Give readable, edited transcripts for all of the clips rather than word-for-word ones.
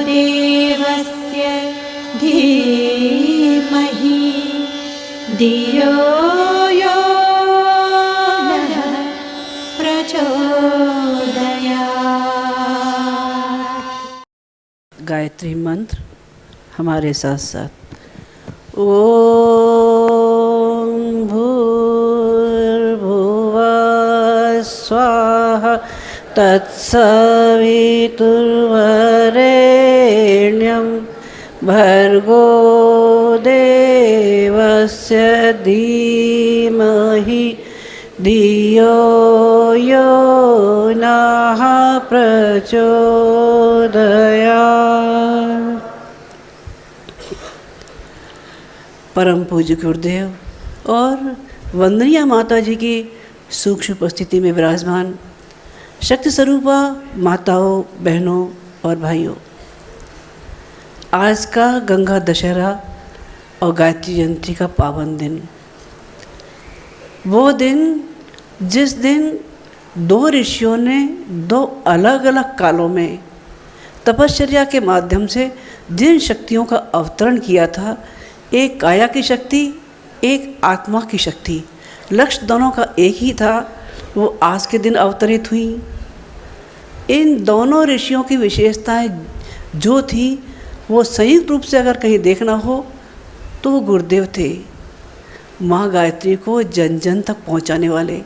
देवस्य धीमहि धियो यो नः प्रचोदयात्। गायत्री मंत्र हमारे साथ साथ। ॐ भूर्भुवः स्वाहा तत्सवितुर्वरेण्यं भर्गो देवस्य धीमहि धियो यो नः प्रचोदयात्। परम पूज्य गुरुदेव और वंदनीय माता जी की सूक्ष्म उपस्थिति में विराजमान शक्ति स्वरूपा माताओं, बहनों और भाइयों, आज का गंगा दशहरा और गायत्री जयंती का पावन दिन, वो दिन जिस दिन दो ऋषियों ने दो अलग अलग कालों में तपश्चर्या के माध्यम से जिन शक्तियों का अवतरण किया था, एक काया की शक्ति, एक आत्मा की शक्ति, लक्ष्य दोनों का एक ही था, वो आज के दिन अवतरित हुई। इन दोनों ऋषियों की विशेषताएं जो थी वो संयुक्त रूप से अगर कहीं देखना हो तो वो गुरुदेव थे, माँ गायत्री को जन जन तक पहुँचाने वाले,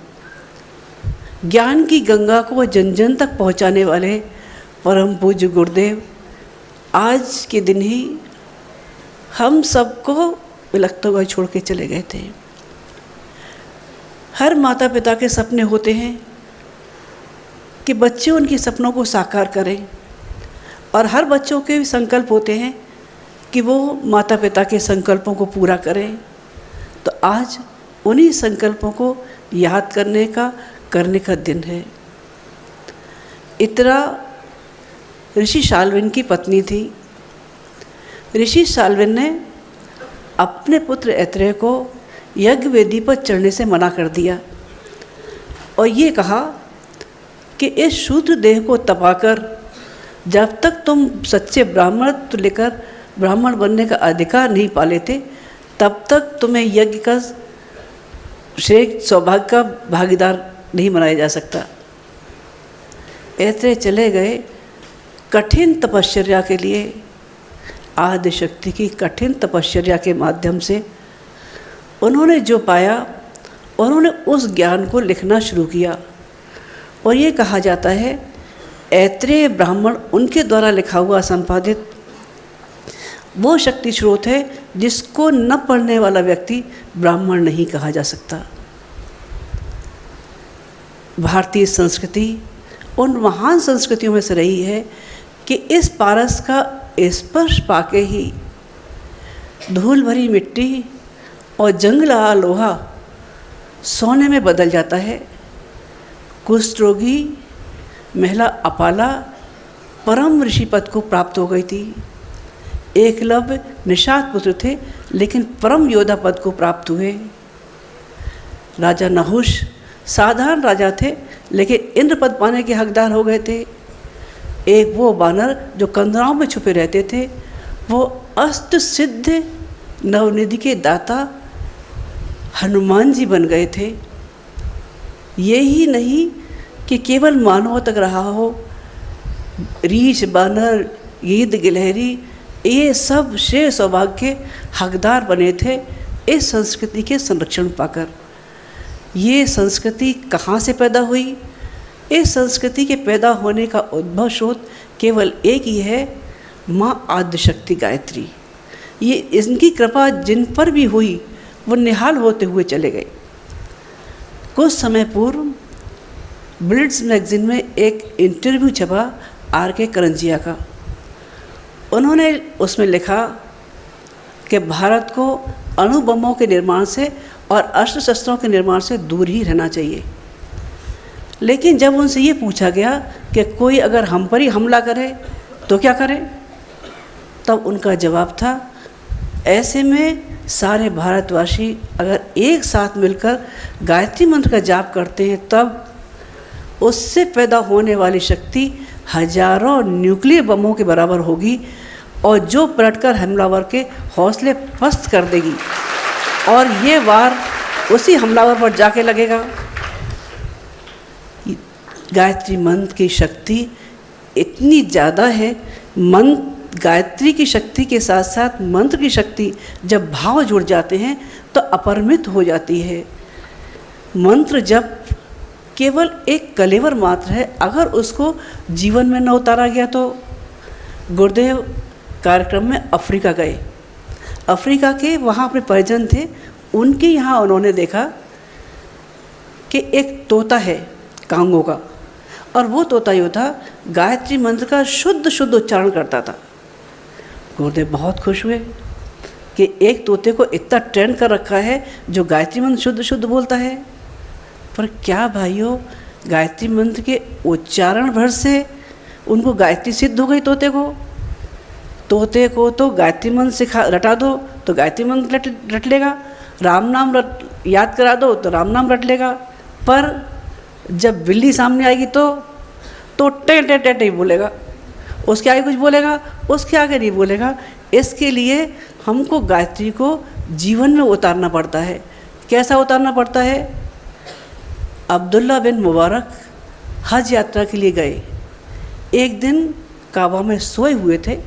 ज्ञान की गंगा को जन जन तक पहुँचाने वाले परम पूज्य गुरुदेव आज के दिन ही हम सबको विलखते हुए छोड़ के चले गए थे। हर माता पिता के सपने होते हैं कि बच्चे उनके सपनों को साकार करें, और हर बच्चों के भी संकल्प होते हैं कि वो माता पिता के संकल्पों को पूरा करें। तो आज उन्हीं संकल्पों को याद करने का दिन है। इतरा ऋषि शाल्विन की पत्नी थी। ऋषि शाल्विन ने अपने पुत्र ऐत्रेय को यज्ञ वेदी पर चढ़ने से मना कर दिया और ये कहा कि इस शूद्र देह को तपाकर जब तक तुम सच्चे ब्राह्मणत्व लेकर ब्राह्मण बनने का अधिकार नहीं पा लेते, तब तक तुम्हें यज्ञ का श्रेष्ठ सौभाग्य का भागीदार नहीं बनाया जा सकता। ऐत्रेय चले गए कठिन तपश्चर्या के लिए। आदि शक्ति की कठिन तपश्चर्या के माध्यम से उन्होंने जो पाया, उन्होंने उस ज्ञान को लिखना शुरू किया। और ये कहा जाता है ऐत्रेय ब्राह्मण उनके द्वारा लिखा हुआ संपादित वो शक्ति स्रोत है जिसको न पढ़ने वाला व्यक्ति ब्राह्मण नहीं कहा जा सकता। भारतीय संस्कृति उन महान संस्कृतियों में से रही है कि इस पारस का स्पर्श पाके ही धूल भरी मिट्टी और जंगला लोहा सोने में बदल जाता है। कुष्ठ रोगी महिला अपाला परम ऋषि पद को प्राप्त हो गई थी। एकलव्य निषाद पुत्र थे लेकिन परम योद्धा पद को प्राप्त हुए। राजा नहुष साधारण राजा थे लेकिन इंद्र पद पाने के हकदार हो गए थे। एक वो बानर जो कंदराओं में छुपे रहते थे, वो अष्ट सिद्ध नवनिधि के दाता हनुमान जी बन गए थे। ये ही नहीं कि केवल मानवों तक रहा हो, रीछ बानर गीद गिलहरी ये सब श्रेय सौभाग्य के हकदार बने थे इस संस्कृति के संरक्षण पाकर। ये संस्कृति कहाँ से पैदा हुई? इस संस्कृति के पैदा होने का उद्भव स्रोत केवल एक ही है, माँ आद्यशक्ति गायत्री। ये इनकी कृपा जिन पर भी हुई वो निहाल होते हुए चले गए। कुछ समय पूर्व ब्लिट्ज मैगजीन में एक इंटरव्यू छपा आर.के. करंजिया का। उन्होंने उसमें लिखा कि भारत को अणु बमों के निर्माण से और अस्त्र शस्त्रों के निर्माण से दूर ही रहना चाहिए। लेकिन जब उनसे ये पूछा गया कि कोई अगर हम पर ही हमला करे तो क्या करें, तब उनका जवाब था, ऐसे में सारे भारतवासी अगर एक साथ मिलकर गायत्री मंत्र का जाप करते हैं तब उससे पैदा होने वाली शक्ति हजारों न्यूक्लियर बमों के बराबर होगी और जो पलटकर हमलावर के हौसले पस्त कर देगी और ये वार उसी हमलावर पर जाके लगेगा। गायत्री मंत्र की शक्ति इतनी ज़्यादा है, मंत्र गायत्री की शक्ति के साथ साथ मंत्र की शक्ति जब भाव जुड़ जाते हैं तो अपरिमित हो जाती है। मंत्र जब केवल एक कलेवर मात्र है, अगर उसको जीवन में न उतारा गया तो गुरुदेव कार्यक्रम में अफ्रीका गए। अफ्रीका के वहाँ अपने परिजन थे, उनके यहाँ उन्होंने देखा कि एक तोता है कांगो का, और वो तोता योद्धा गायत्री मंत्र का शुद्ध शुद्ध उच्चारण करता था। गुरुदेव बहुत खुश हुए कि एक तोते को इतना ट्रेंड कर रखा है जो गायत्री मंत्र शुद्ध शुद्ध बोलता है। पर क्या भाइयों, गायत्री मंत्र के उच्चारण भर से उनको गायत्री सिद्ध हो गई। तोते को तो गायत्री मंत्र रटा दो तो गायत्री मंत्र रट लेगा, राम नाम याद करा दो तो राम नाम रट लेगा। पर जब बिल्ली सामने आएगी तो टे टे टे टे बोलेगा, उसके आगे कुछ बोलेगा, उसके आगे नहीं बोलेगा। इसके लिए हमको गायत्री को जीवन में उतारना पड़ता है। कैसा उतारना पड़ता है? अब्दुल्ला बिन मुबारक हज यात्रा के लिए गए। एक दिन काबा में सोए हुए थे,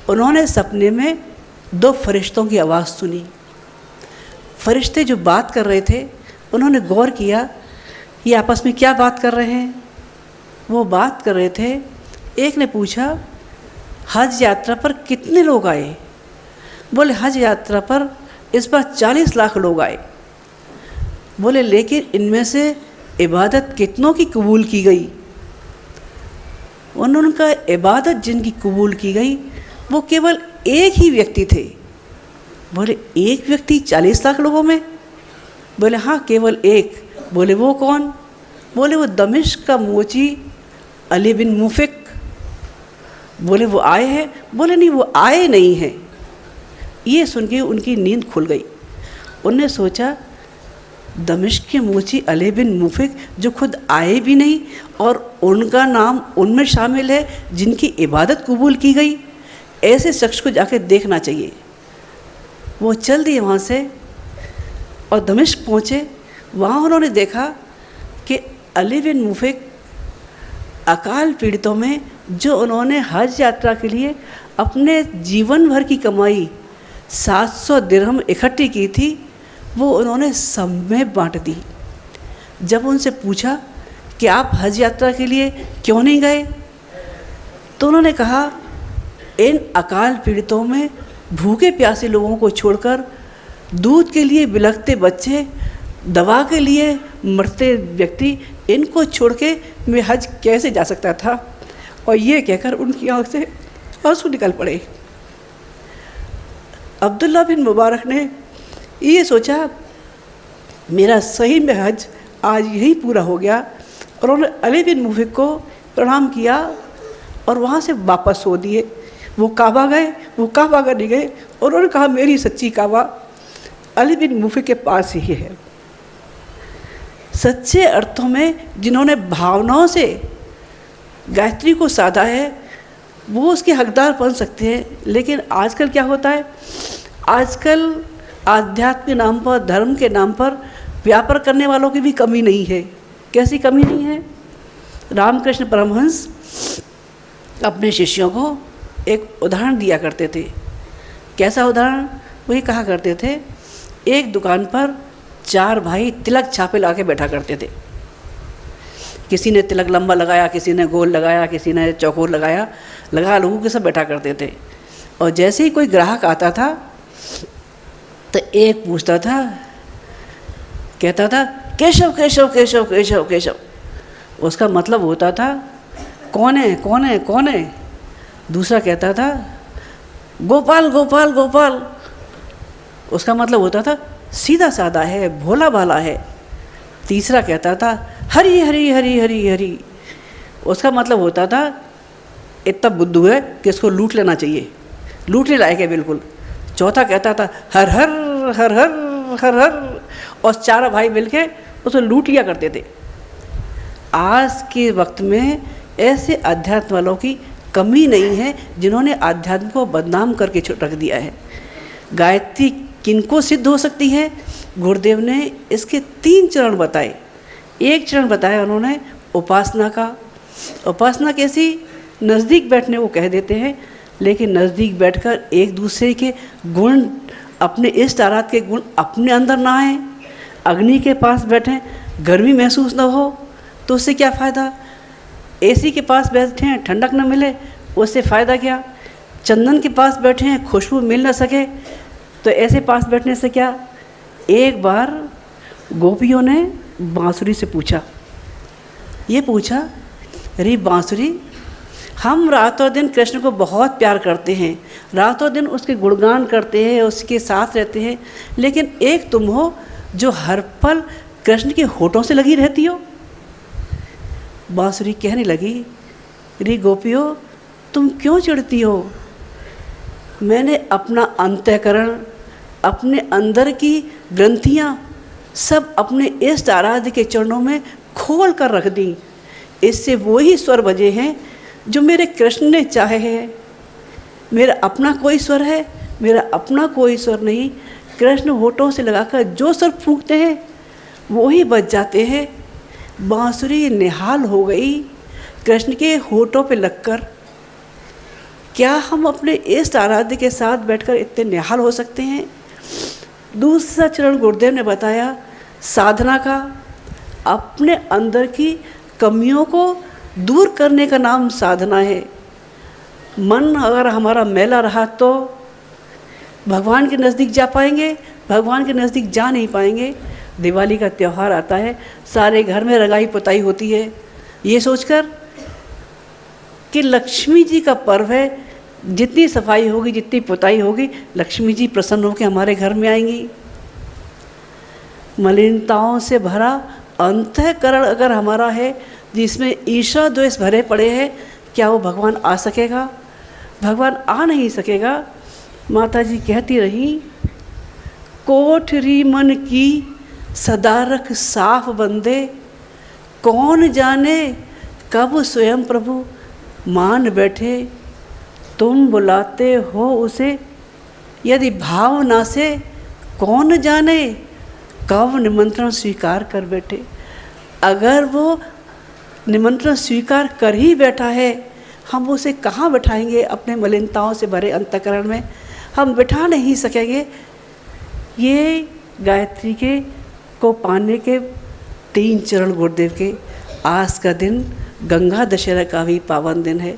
उन्होंने सपने में 2 फरिश्तों की आवाज़ सुनी। फरिश्ते जो बात कर रहे थे, उन्होंने गौर किया ये आपस में क्या बात कर रहे हैं। वो बात कर रहे थे, एक ने पूछा हज यात्रा पर कितने लोग आए? बोले हज यात्रा पर इस बार 40 लाख लोग आए। बोले लेकिन इनमें से इबादत कितनों की कबूल की गई? उन्होंने कहा इबादत जिनकी कबूल की गई वो केवल एक ही व्यक्ति थे। बोले एक व्यक्ति 40 लाख लोगों में? बोले हाँ केवल एक। बोले वो कौन? बोले वो दमिश्क का मोची अली बिन मुफिक। बोले वो आए हैं? बोले नहीं वो आए नहीं हैं। ये सुन के उनकी नींद खुल गई। उनने सोचा दमिश्क के मोची अली बिन मुफिक जो खुद आए भी नहीं और उनका नाम उनमें शामिल है जिनकी इबादत कबूल की गई, ऐसे शख्स को जाकर देखना चाहिए। वो चल दिए वहाँ से और दमिश्क पहुँचे। वहाँ उन्होंने देखा कि अली बिन मुफिक अकाल पीड़ितों में जो उन्होंने हज यात्रा के लिए अपने जीवन भर की कमाई 700 दिरहम इकट्ठी की थी, वो उन्होंने सब में बांट दी। जब उनसे पूछा कि आप हज यात्रा के लिए क्यों नहीं गए, तो उन्होंने कहा इन अकाल पीड़ितों में भूखे प्यासे लोगों को छोड़कर दूध के लिए बिलखते बच्चे, दवा के लिए मरते व्यक्ति, इनको छोड़ के मैं हज कैसे जा सकता था। और ये कहकर उनकी आँख से आंसू निकल पड़े। अब्दुल्ला बिन मुबारक ने ये सोचा मेरा सही में हज आज यही पूरा हो गया, और उन्होंने अली बिन मुफिक को प्रणाम किया और वहाँ से वापस हो दिए। वो काबा गए, वो काबा का नहीं गए, और उन्होंने कहा मेरी सच्ची काबा अली बिन मुफिक के पास ही है। सच्चे अर्थों में जिन्होंने भावनाओं से गायत्री को साधा है वो उसके हकदार बन सकते हैं। लेकिन आजकल क्या होता है, आजकल आध्यात्म के नाम पर, धर्म के नाम पर व्यापार करने वालों की भी कमी नहीं है। कैसी कमी नहीं है? रामकृष्ण परमहंस अपने शिष्यों को एक उदाहरण दिया करते थे। कैसा उदाहरण? वही कहा करते थे, एक दुकान पर 4 भाई तिलक छापे ला के बैठा करते थे। किसी ने तिलक लंबा लगाया, किसी ने गोल लगाया, किसी ने चौकोर लगाया, लगा लोगों के सब बैठा करते थे। और जैसे ही कोई ग्राहक आता था तो एक पूछता था, कहता था केशव केशव केशव केशव केशव। उसका मतलब होता था कौन है कौन है कौन है। दूसरा कहता था गोपाल गोपाल गोपाल। उसका मतलब होता था सीधा साधा है, भोला भाला है। तीसरा कहता था हरी हरी हरी हरी हरी। उसका मतलब होता था इतना बुद्धू है कि इसको लूट लेना चाहिए, लूटने लायक है बिल्कुल। चौथा कहता था हर हर हर हर हर हर। और 4 भाई मिलके उसे लूट लिया करते थे। आज के वक्त में ऐसे अध्यात्म वालों की कमी नहीं है जिन्होंने अध्यात्म को बदनाम करके रख दिया है। गायत्री किनको सिद्ध हो सकती है? गुरुदेव ने इसके 3 चरण बताए। एक चरण बताया उन्होंने उपासना का। उपासना कैसी? नज़दीक बैठने को कह देते हैं, लेकिन नज़दीक बैठकर एक दूसरे के गुण, अपने इष्ट आराध के गुण अपने अंदर ना आए। अग्नि के पास बैठें, गर्मी महसूस ना हो तो उससे क्या फ़ायदा? एसी के पास बैठे हैं, ठंडक न मिले, उससे फ़ायदा क्या? चंदन के पास बैठे हैं, खुशबू मिल ना सके तो ऐसे पास बैठने से क्या? एक बार गोपियों ने बांसुरी से पूछा, ये पूछा, अरे बांसुरी, हम रातों दिन कृष्ण को बहुत प्यार करते हैं, रातों दिन उसके गुणगान करते हैं, उसके साथ रहते हैं, लेकिन एक तुम हो जो हर पल कृष्ण के होठों से लगी रहती हो। बांसुरी कहने लगी, रे गोपियों, तुम क्यों चिढ़ती हो? मैंने अपना अंतःकरण, अपने अंदर की ग्रंथियाँ सब अपने इष्ट आराध्य के चरणों में खोल कर रख दी। इससे वही स्वर बजे हैं जो मेरे कृष्ण ने चाहे हैं। मेरा अपना कोई स्वर है? मेरा अपना कोई स्वर नहीं। कृष्ण होठों से लगाकर जो स्वर फूंकते हैं वही बज जाते हैं। बांसुरी निहाल हो गई कृष्ण के होठों पे लगकर। क्या हम अपने इष्ट आराध्य के साथ बैठकर इतने निहाल हो सकते हैं? दूसरा चरण गुरुदेव ने बताया साधना का। अपने अंदर की कमियों को दूर करने का नाम साधना है। मन अगर हमारा मैला रहा तो भगवान के नज़दीक जा पाएंगे? भगवान के नज़दीक जा नहीं पाएंगे। दिवाली का त्यौहार आता है, सारे घर में रंगाई पुताई होती है, ये सोचकर कि लक्ष्मी जी का पर्व है, जितनी सफाई होगी, जितनी पुताई होगी, लक्ष्मी जी प्रसन्न होकर हमारे घर में आएंगी। मलिनताओं से भरा अंतःकरण अगर हमारा है, जिसमें ईर्ष्या द्वेष भरे पड़े हैं, क्या वो भगवान आ सकेगा? भगवान आ नहीं सकेगा। माता जी कहती रही, कोठरी मन की सदा रख साफ बंदे, कौन जाने कब स्वयं प्रभु मान बैठे। तुम बुलाते हो उसे यदि भावना से, कौन जाने कब निमंत्रण स्वीकार कर बैठे। अगर वो निमंत्रण स्वीकार कर ही बैठा है, हम उसे कहाँ बैठाएंगे? अपने मलिनताओं से भरे अंतःकरण में हम बिठा नहीं सकेंगे। ये गायत्री के को पाने के 3 चरण गुरुदेव के। आज का दिन गंगा दशहरा का भी पावन दिन है।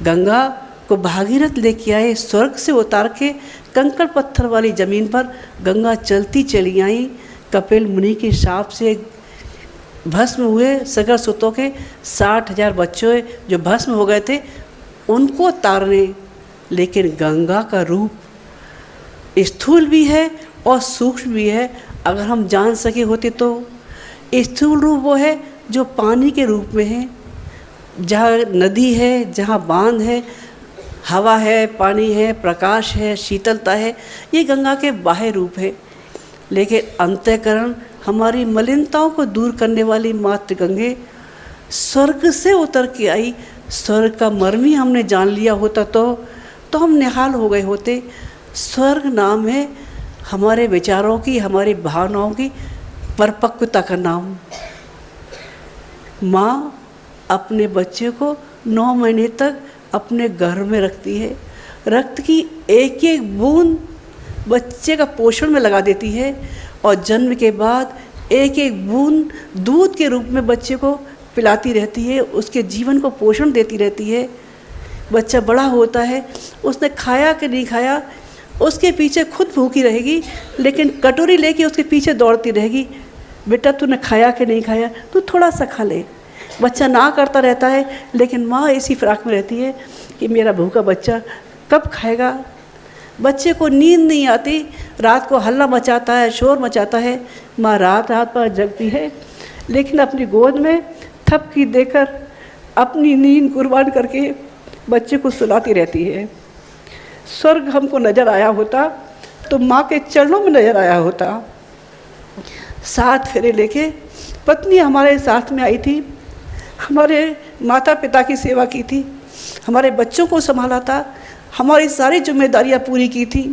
गंगा को भागीरथ लेके आए, स्वर्ग से उतार के कंकड़ पत्थर वाली ज़मीन पर गंगा चलती चली आई। कपिल मुनि के शाप से भस्म हुए सगर सुतों के 60,000 बच्चों जो भस्म हो गए थे, उनको तारने। लेकिन गंगा का रूप स्थूल भी है और सूक्ष्म भी है। अगर हम जान सके होते तो स्थूल रूप वो है जो पानी के रूप में है, जहाँ नदी है, जहाँ बांध है, हवा है, पानी है, प्रकाश है, शीतलता है, ये गंगा के बाह्य रूप है। लेकिन अंतःकरण हमारी मलिनताओं को दूर करने वाली मातृ गंगे स्वर्ग से उतर के आई। स्वर्ग का मर्म ही हमने जान लिया होता तो हम निहाल हो गए होते। स्वर्ग नाम है हमारे विचारों की, हमारी भावनाओं की परिपक्वता का नाम। माँ अपने बच्चे को 9 महीने तक अपने गर्भ में रखती है। रक्त की एक एक बूंद बच्चे का पोषण में लगा देती है और जन्म के बाद एक एक बूंद दूध के रूप में बच्चे को पिलाती रहती है, उसके जीवन को पोषण देती रहती है। बच्चा बड़ा होता है, उसने खाया कि नहीं खाया, उसके पीछे खुद भूखी रहेगी, लेकिन कटोरी लेके उसके पीछे दौड़ती रहेगी, बेटा तूने खाया कि नहीं खाया, तू थोड़ा सा खा ले। बच्चा ना करता रहता है, लेकिन माँ इसी फिराक में रहती है कि मेरा भूखा बच्चा कब खाएगा। बच्चे को नींद नहीं आती, रात को हल्ला मचाता है, शोर मचाता है। माँ रात रात पर जगती है, लेकिन अपनी गोद में थपकी देकर अपनी नींद कुर्बान करके बच्चे को सुलाती रहती है। स्वर्ग हमको नज़र आया होता तो माँ के चरणों में नज़र आया होता। 7 फेरे लेके पत्नी हमारे साथ में आई थी, हमारे माता पिता की सेवा की थी, हमारे बच्चों को संभाला था, हमारी सारी जिम्मेदारियां पूरी की थी।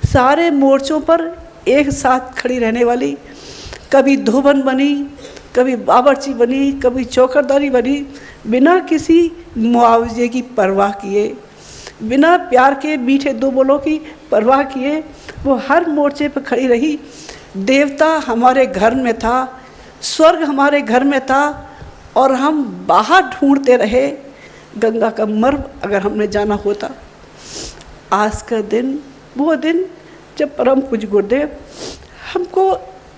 सारे मोर्चों पर एक साथ खड़ी रहने वाली, कभी धोबन बनी, कभी बावर्ची बनी, कभी चौकीदारी बनी, बिना किसी मुआवजे की परवाह किए, बिना प्यार के मीठे दो बोलों की परवाह किए वो हर मोर्चे पर खड़ी रही। देवता हमारे घर में था, स्वर्ग हमारे घर में था, और हम बाहर ढूंढते रहे गंगा का मर्म अगर हमने जाना होता। आज का दिन वो दिन जब परम पूज्य गुरुदेव हमको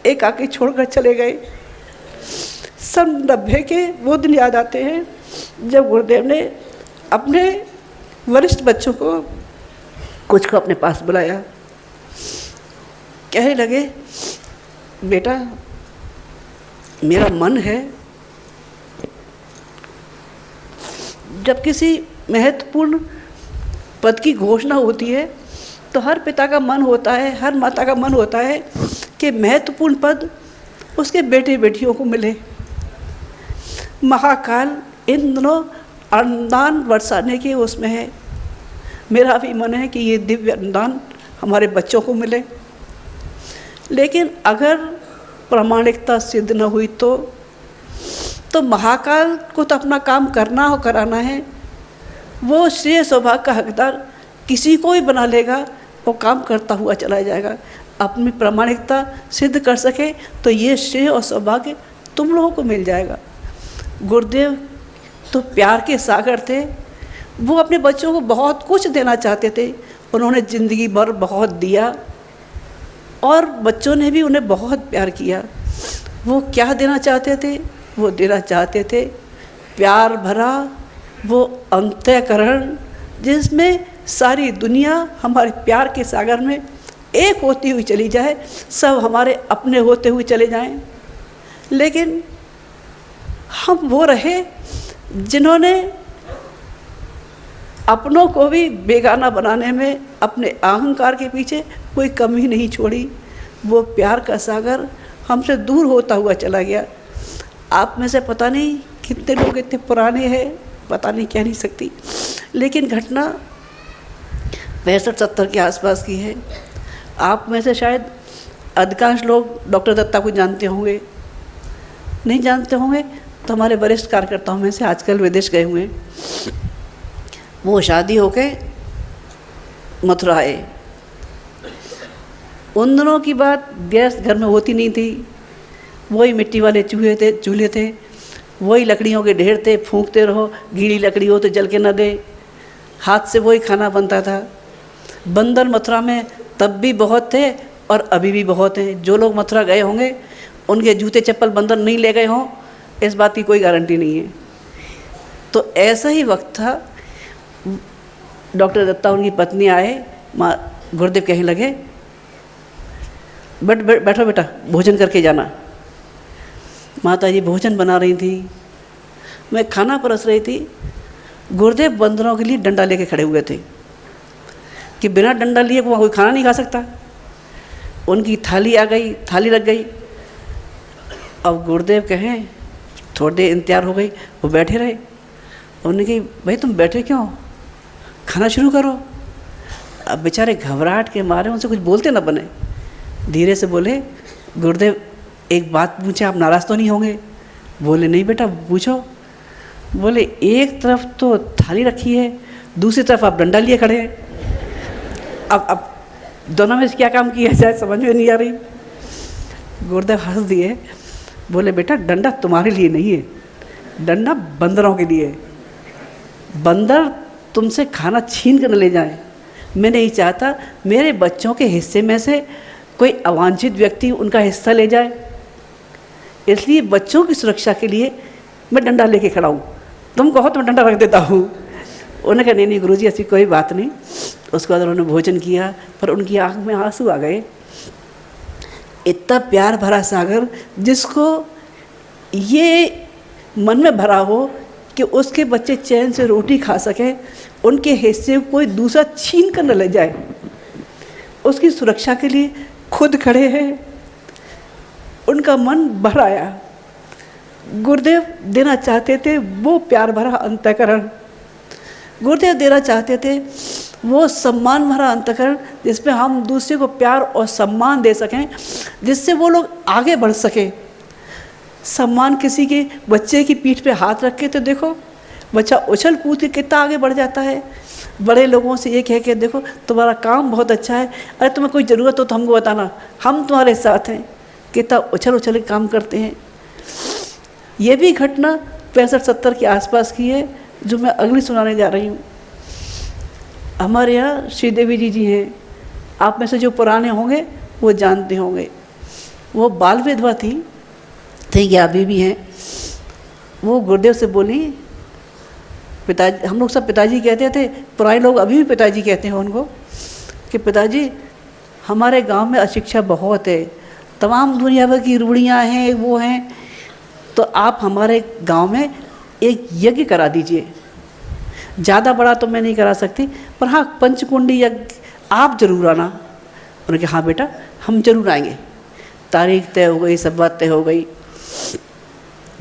एकाकी छोड़कर चले गए। सन 90 के वो दिन याद आते हैं जब गुरुदेव ने अपने वरिष्ठ बच्चों को कुछ को अपने पास बुलाया। कहने लगे, बेटा मेरा मन है, जब किसी महत्वपूर्ण पद की घोषणा होती है तो हर पिता का मन होता है, हर माता का मन होता है कि महत्वपूर्ण पद उसके बेटे बेटियों को मिले। महाकाल इन दिनों अनुदान बरसाने के उसमें है। मेरा भी मन है कि ये दिव्य अनुदान हमारे बच्चों को मिले, लेकिन अगर प्रामाणिकता सिद्ध न हुई तो महाकाल को तो अपना काम करना हो कराना है। वो श्रेय सौभाग्य का हकदार किसी को ही बना लेगा, वो काम करता हुआ चला जाएगा। अपनी प्रामाणिकता सिद्ध कर सके तो ये श्रेय और सौभाग्य तुम लोगों को मिल जाएगा। गुरुदेव तो प्यार के सागर थे, वो अपने बच्चों को बहुत कुछ देना चाहते थे। उन्होंने ज़िंदगी भर बहुत दिया और बच्चों ने भी उन्हें बहुत प्यार किया। वो क्या देना चाहते थे? वो देना चाहते थे प्यार भरा वो अंतःकरण, जिसमें सारी दुनिया हमारे प्यार के सागर में एक होती हुई चली जाए, सब हमारे अपने होते हुए चले जाएं। लेकिन हम वो रहे जिन्होंने अपनों को भी बेगाना बनाने में अपने अहंकार के पीछे कोई कमी नहीं छोड़ी। वो प्यार का सागर हमसे दूर होता हुआ चला गया। आप में से पता नहीं कितने लोग इतने पुराने हैं, पता नहीं, कह नहीं सकती, लेकिन घटना 65-70 के आसपास की है। आप में से शायद अधिकांश लोग डॉक्टर दत्ता को जानते होंगे, नहीं जानते होंगे तो हमारे वरिष्ठ कार्यकर्ताओं में से आजकल विदेश गए हुए हैं। वो शादी होके मथुरा आए। उन दिनों की बात, गैस घर में होती नहीं थी, वही मिट्टी वाले चूल्हे थे, वही लकड़ियों के ढेर थे, फूंकते रहो, गीली लकड़ी हो तो जल के न दे, हाथ से वही खाना बनता था। बंदर मथुरा में तब भी बहुत थे और अभी भी बहुत हैं। जो लोग मथुरा गए होंगे उनके जूते चप्पल बंदर नहीं ले गए हों, इस बात की कोई गारंटी नहीं है। तो ऐसा ही वक्त था, डॉक्टर दत्ता उनकी पत्नी आए, गुरुदेव कहने लगे, बैठो बेटा, भोजन करके जाना। माता जी भोजन बना रही थी, मैं खाना परस रही थी। गुरुदेव बंदरों के लिए डंडा लेके खड़े हुए थे कि बिना डंडा लिए वहाँ कोई खाना नहीं खा सकता। उनकी थाली आ गई, थाली रख गई। अब गुरुदेव कहें, थोड़ी देर इंतजार हो गई, वो बैठे रहे। उन्होंने कही, भाई तुम बैठे क्यों, खाना शुरू करो। अब बेचारे घबराहट के मारे उनसे कुछ बोलते ना बने, धीरे से बोले, गुरुदेव एक बात पूछे, आप नाराज़ तो नहीं होंगे? बोले, नहीं बेटा पूछो। बोले, एक तरफ तो थाली रखी है, दूसरी तरफ आप डंडा लिए खड़े हैं, अब दोनों में से क्या काम किया जाए, समझ में नहीं आ रही। गुरुदेव हंस दिए, बोले, बेटा डंडा तुम्हारे लिए नहीं है, डंडा बंदरों के लिए है। बंदर तुमसे खाना छीन कर न ले जाए। मैं नहीं चाहता मेरे बच्चों के हिस्से में से कोई अवांछित व्यक्ति उनका हिस्सा ले जाए, इसलिए बच्चों की सुरक्षा के लिए मैं डंडा लेके खड़ा हूँ, तुम कहो तो मैं डंडा रख देता हूँ। उन्होंने कहा, नहीं गुरुजी ऐसी कोई बात नहीं। उसके बाद उन्होंने भोजन किया, पर उनकी आँख में आंसू आ गए। इतना प्यार भरा सागर, जिसको ये मन में भरा हो कि उसके बच्चे चैन से रोटी खा सकें, उनके हिस्से को कोई दूसरा छीन कर न ले जाए, उसकी सुरक्षा के लिए खुद खड़े हैं। उनका मन भर आया। गुरुदेव देना चाहते थे वो प्यार भरा अंतःकरण, गुरुदेव देना चाहते थे वो सम्मान भरा अंतःकरण, जिसमें हम दूसरे को प्यार और सम्मान दे सकें, जिससे वो लोग आगे बढ़ सकें। सम्मान किसी के बच्चे की पीठ पे हाथ रख के तो देखो बच्चा उछल कूद के कितना आगे बढ़ जाता है। बड़े लोगों से ये कह के देखो तुम्हारा काम बहुत अच्छा है, अरे तुम्हें कोई ज़रूरत हो तो हमको बताना, हम तुम्हारे साथ हैं, कितना उछल उछल के काम करते हैं। ये भी घटना 65-70 के आसपास की है जो मैं अगली सुनाने जा रही हूँ। हमारे यहाँ श्रीदेवी जी हैं, आप में से जो पुराने होंगे वो जानते होंगे। वो बाल विधवा थी या अभी भी हैं। वो गुरुदेव से बोली, पिताजी, हम लोग सब पिताजी कहते थे, पुराने लोग अभी भी पिताजी कहते हैं उनको, कि पिताजी हमारे गांव में अशिक्षा बहुत है, तमाम दुनिया भर की रूढ़ियाँ हैं, वो हैं, तो आप हमारे गांव में एक यज्ञ करा दीजिए। ज़्यादा बड़ा तो मैं नहीं करा सकती, पर हाँ पंचकुंडी यज्ञ आप जरूर आना। उन्होंने कहा हाँ बेटा हम जरूर आएंगे। तारीख तय हो गई, सब बात तय हो गई।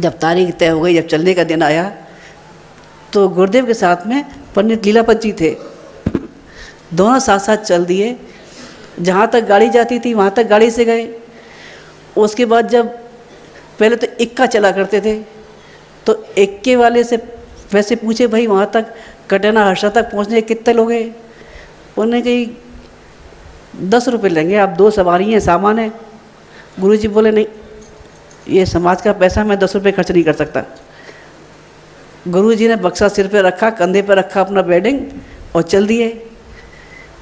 जब तारीख तय हो गई, जब चलने का दिन आया तो गुरुदेव के साथ में पंडित लीलापत जी थे। दोनों साथ साथ चल दिए, जहाँ तक गाड़ी जाती थी वहाँ तक गाड़ी से गए। उसके बाद जब पहले तो इक्का चला करते थे, तो इक्के वाले से वैसे पूछे भाई वहाँ तक कटना हर्षा तक पहुँचने कितने लोग हैं? उन्होंने कही 10 रुपये लेंगे, आप 2 सवारी हैं, सामान है। गुरुजी बोले नहीं, ये समाज का पैसा, मैं 10 रुपये खर्च नहीं कर सकता। गुरुजी ने बक्सा सिर पे रखा, कंधे पे रखा अपना बेडिंग और चल दिए।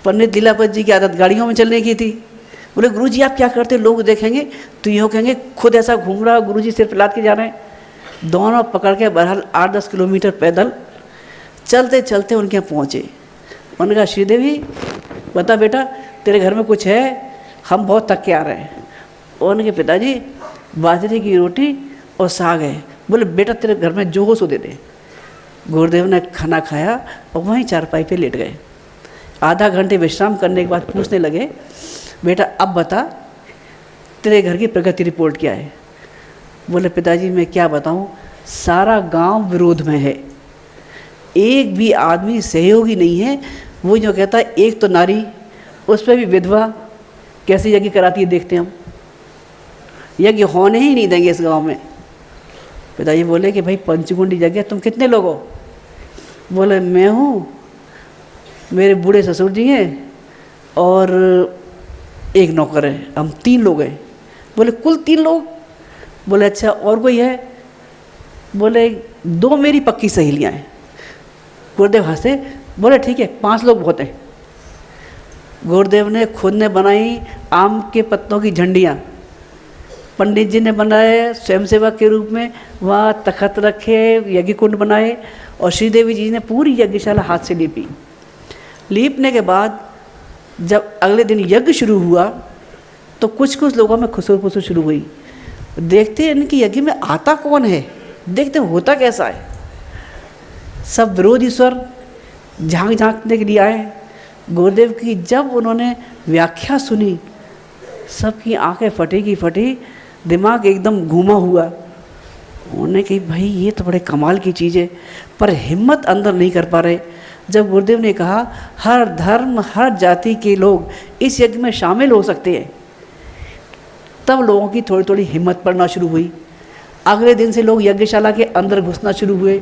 पंडित लीलापत जी की आदत गाड़ियों में चलने की थी। बोले गुरुजी आप क्या करते, लोग देखेंगे तो यूँ कहेंगे खुद ऐसा घूम रहा, गुरुजी सिर पे लाद के जा रहे हैं। दोनों पकड़ के बहरहाल 8-10 किलोमीटर पैदल चलते चलते उनके यहाँ पहुँचे। उन्होंने कहा श्रीदेवी बता बेटा तेरे घर में कुछ है, हम बहुत थक के आ रहे हैं। उन्होंने कहा पिताजी बाजरे की रोटी और साग है। बोले बेटा तेरे घर में जो हो सो दे दे। गुरुदेव ने खाना खाया और वहीं चारपाई पे लेट गए। आधा घंटे विश्राम करने के बाद पूछने लगे बेटा अब बता तेरे घर की प्रगति रिपोर्ट क्या है? बोले पिताजी मैं क्या बताऊं, सारा गांव विरोध में है, एक भी आदमी सहयोगी नहीं है। वो जो कहता है एक तो नारी, उस पर भी विधवा, कैसे यज्ञ कराती है देखते हम, यज्ञ होने ही नहीं देंगे इस गांव में। पिताजी बोले कि भाई पंचकुंडी यज्ञ, तुम कितने लोग हो? बोले मैं हूँ, मेरे बूढ़े ससुर जी हैं और एक नौकर है, हम 3 लोग हैं। बोले कुल 3 लोग? बोले अच्छा और कोई है? बोले 2 मेरी पक्की सहेलियाँ हैं। गुरुदेव हंसे, बोले ठीक है 5 लोग बहुत हैं। गुरुदेव ने खुद ने बनाई आम के पत्तों की झंडियाँ, पंडित जी ने बनाए स्वयंसेवक के रूप में, वहाँ तखत रखे, यज्ञ कुंड बनाए, और श्रीदेवी जी ने पूरी यज्ञशाला हाथ से लीपी। लीपने के बाद जब अगले दिन यज्ञ शुरू हुआ तो कुछ कुछ लोगों में खुसर फुसर शुरू हुई। देखते हैं इनकी यज्ञ में आता कौन है, देखते होता कैसा है। सब विरोधी स्वर झांकने के लिए आए। गुरुदेव की जब उन्होंने व्याख्या सुनी, सबकी आंखें फटी की फटी, दिमाग एकदम घूमा हुआ। उन्होंने कही भाई ये तो बड़े कमाल की चीज़ है, पर हिम्मत अंदर नहीं कर पा रहे। जब गुरुदेव ने कहा हर धर्म हर जाति के लोग इस यज्ञ में शामिल हो सकते हैं, तब लोगों की थोड़ी थोड़ी हिम्मत पड़ना शुरू हुई। अगले दिन से लोग यज्ञशाला के अंदर घुसना शुरू हुए।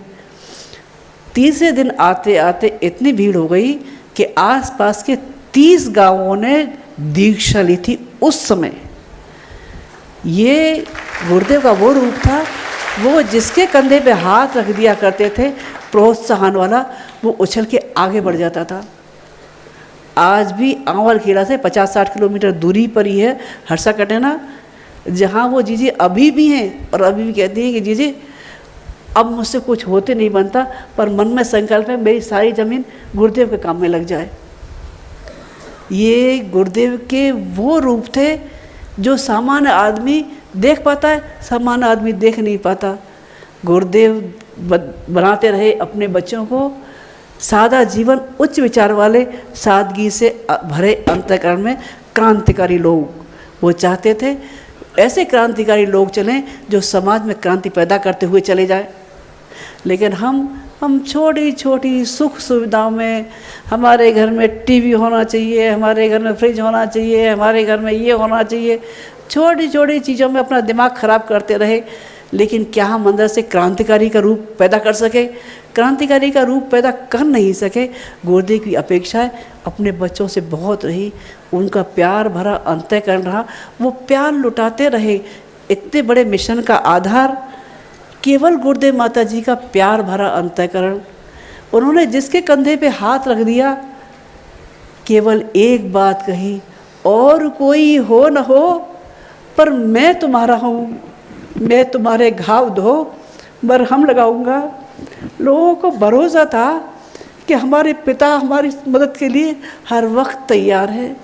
तीसरे दिन आते आते इतनी भीड़ हो गई कि आसपास के 30 गांवों ने दीक्षा ली थी उस समय। ये गुरुदेव का वो रूप था, वो जिसके कंधे पे हाथ रख दिया करते थे प्रोत्साहन वाला, वो उछल के आगे बढ़ जाता था। आज भी आंवल खेड़ा से 50-60 किलोमीटर दूरी पर ही है हर्षा कटेना, जहाँ वो जीजी अभी भी हैं और अभी भी कहती हैं कि जीजी अब मुझसे कुछ होते नहीं बनता, पर मन में संकल्प है मेरी सारी ज़मीन गुरुदेव के काम में लग जाए। ये गुरुदेव के वो रूप थे जो सामान्य आदमी देख पाता है, सामान्य आदमी देख नहीं पाता। गुरुदेव बनाते रहे अपने बच्चों को सादा जीवन, उच्च विचार वाले, सादगी से भरे अंतःकरण में क्रांतिकारी लोग। वो चाहते थे ऐसे क्रांतिकारी लोग चलें जो समाज में क्रांति पैदा करते हुए चले जाएं। लेकिन हम छोटी छोटी सुख सुविधाओं में, हमारे घर में टीवी होना चाहिए, हमारे घर में फ्रिज होना चाहिए, हमारे घर में ये होना चाहिए, छोटी छोटी चीज़ों में अपना दिमाग खराब करते रहे। लेकिन क्या हम अंदर से क्रांतिकारी का रूप पैदा कर सके? क्रांतिकारी का रूप पैदा कर नहीं सके। गुरुदेव की अपेक्षाएं अपने बच्चों से बहुत रही, उनका प्यार भरा अंतःकरण रहा, वो प्यार लुटाते रहे। इतने बड़े मिशन का आधार केवल गुरुदेव माता जी का प्यार भरा अंतःकरण। उन्होंने जिसके कंधे पे हाथ रख दिया, केवल एक बात कही, और कोई हो न हो पर मैं तुम्हारा हूँ, मैं तुम्हारे घाव धो मरहम लगाऊंगा। लोगों को भरोसा था कि हमारे पिता हमारी मदद के लिए हर वक्त तैयार है।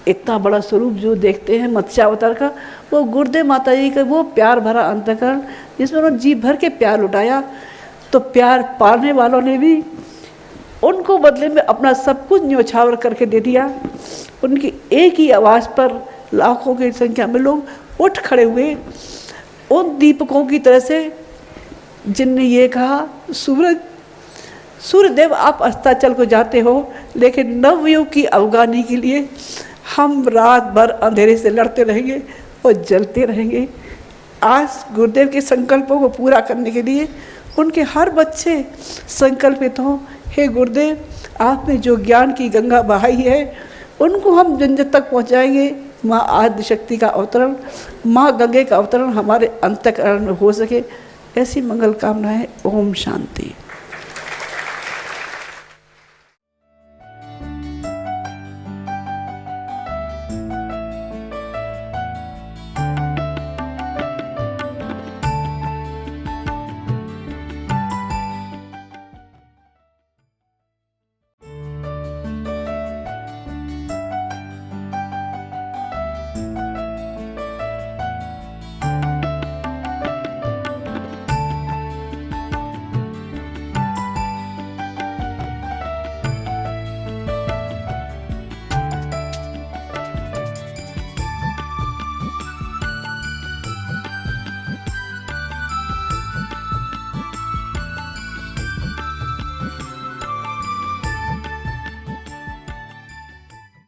इतना बड़ा स्वरूप जो देखते हैं मत्स्यावतार का, वो गुरुदेव माता जी का वो प्यार भरा अंतःकरण जिसमें उन्होंने जी भर के प्यार लुटाया। तो प्यार पाने वालों ने भी उनको बदले में अपना सब कुछ न्योछावर करके दे दिया। उनकी एक ही आवाज़ पर लाखों की संख्या में लोग उठ खड़े हुए, उन दीपकों की तरह से जिनने ये कहा, सूर्यदेव आप अस्ताचल को जाते हो, लेकिन नवयुग की अफगानी के लिए हम रात भर अंधेरे से लड़ते रहेंगे और जलते रहेंगे। आज गुरुदेव के संकल्पों को पूरा करने के लिए उनके हर बच्चे संकल्पित हों, हे गुरुदेव आपने जो ज्ञान की गंगा बहाई है उनको हम जन जन तक पहुँचाएंगे। माँ आदि शक्ति का अवतरण, माँ गंगे का अवतरण हमारे अंतःकरण में हो सके, ऐसी मंगल कामनाएं। ओम शांति।